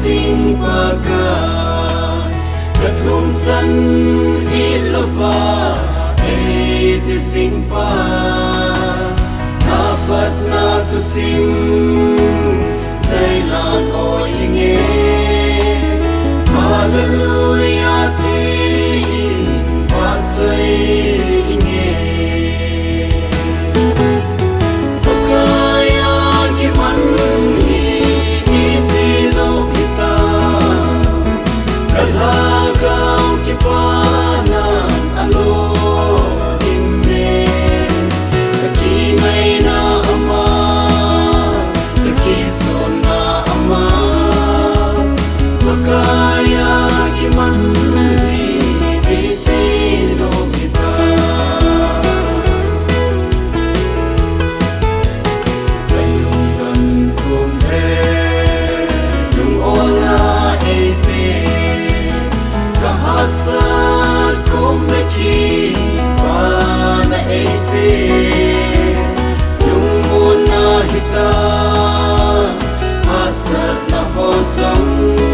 sing paka kathum san ilava te sing pa dapat na tu sing zaila ko inge hallelujah ti patsai inge pakaya ki man hi iti lo pita kalagaw ki panan alo asal kumeki pana epe yung una hita asal na hosang